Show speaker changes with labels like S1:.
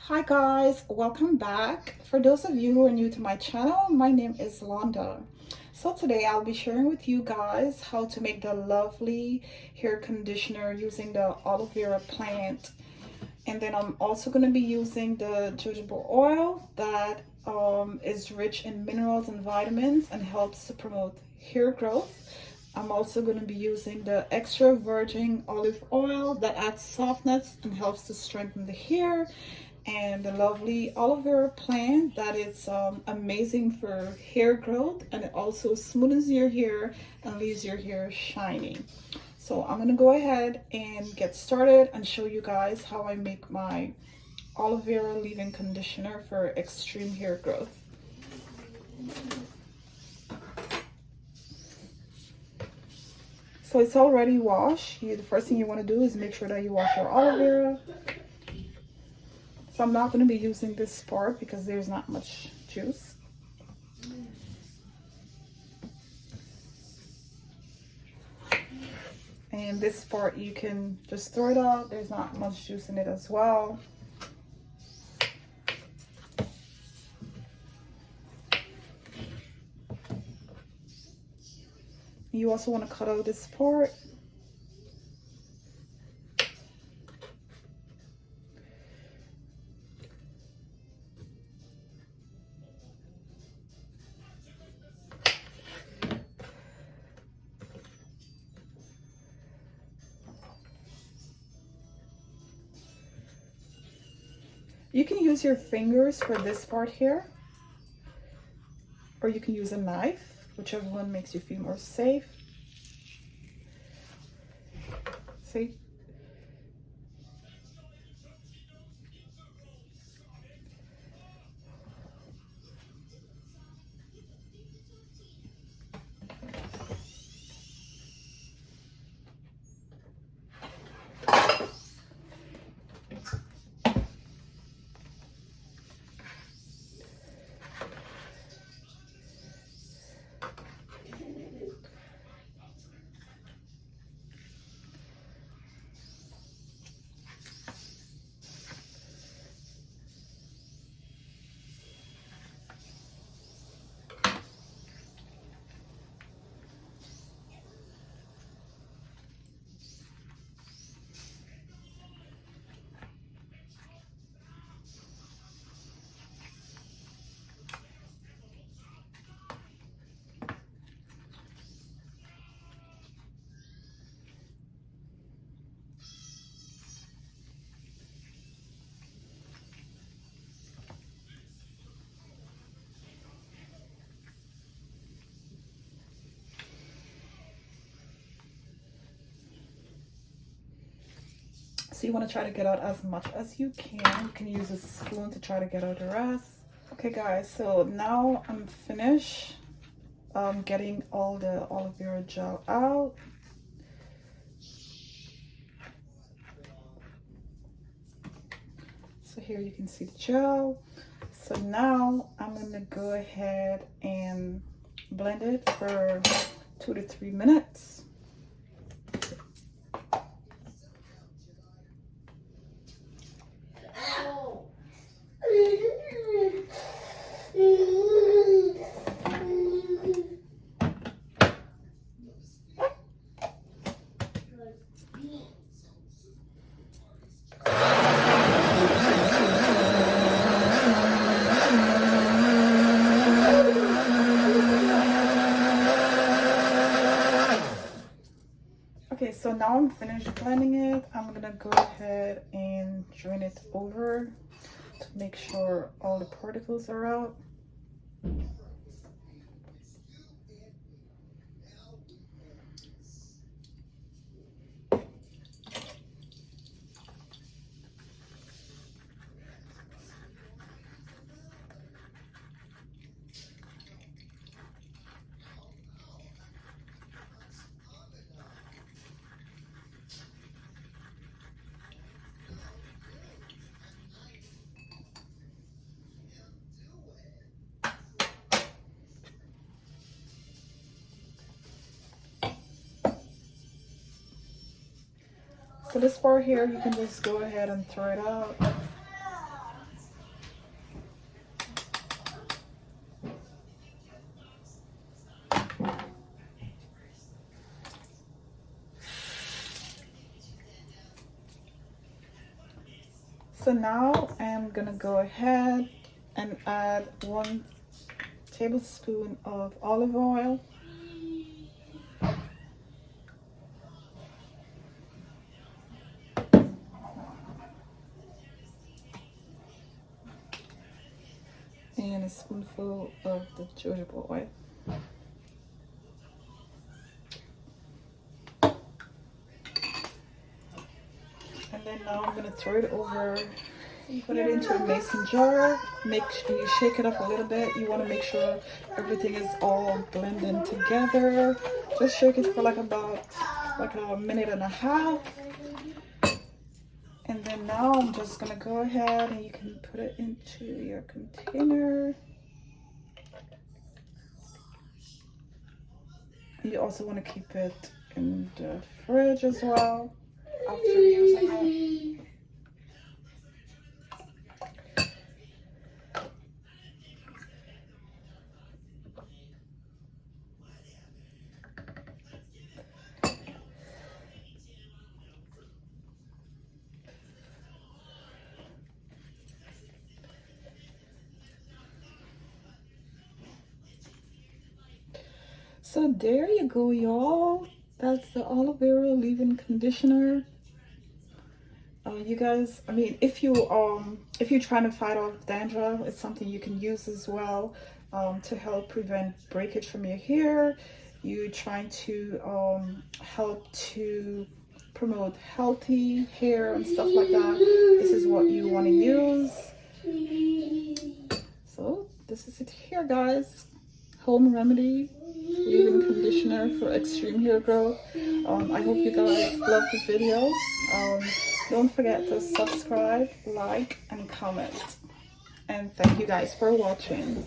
S1: Hi guys, welcome back. For those of you who are new to my channel, my name is Landa. So today I'll be sharing with you guys how to make the lovely hair conditioner using the aloe vera plant. And then I'm also going to be using the jojoba oil that is rich in minerals and vitamins and helps to promote hair growth. I'm also going to be using the extra virgin olive oil that adds softness and helps to strengthen the hair, and the lovely aloe vera plant that it's amazing for hair growth, and it also smooths your hair and leaves your hair shiny. So I'm gonna go ahead and get started and show you guys how I make my aloe vera leave-in conditioner for extreme hair growth. So it's already washed. The first thing you want to do is make sure that you wash your aloe vera. So I'm not going to be using this part because there's not much juice. And this part you can just throw it out. There's not much juice in it as well. You also want to cut out this part. You can use your fingers for this part here, or you can use a knife, whichever one makes you feel more safe. See? So you want to try to get out as much as you can. You can use a spoon to try to get out the rest. Okay guys, so now I'm finished getting all the aloe vera gel out. So here you can see the gel. So now I'm going to go ahead and blend it for 2 to 3 minutes. Okay, so now I'm finished blending it. I'm gonna go ahead and drain it over to make sure all the particles are out. So this part here, you can just go ahead and throw it out. So now I'm gonna go ahead and add 1 tablespoon of olive oil. And a spoonful of the jojoba oil. And then now I'm gonna throw it over, put it into a mason jar. Make sure you shake it up a little bit. You want to make sure everything is all blending together. Just shake it for like about a minute and a half. And then now I'm just gonna go ahead and you can put it into your container. You also want to keep it in the fridge as well after using it. So there you go, y'all. That's the aloe vera leave-in conditioner. You guys, I mean, if you're trying to fight off dandruff, it's something you can use as well to help prevent breakage from your hair. You're trying to help to promote healthy hair and stuff like that. This is what you want to use. So this is it here, guys. Home remedy leave-in conditioner for extreme hair growth. I hope you guys love the video. Don't forget to subscribe, like, and comment. And thank you guys for watching.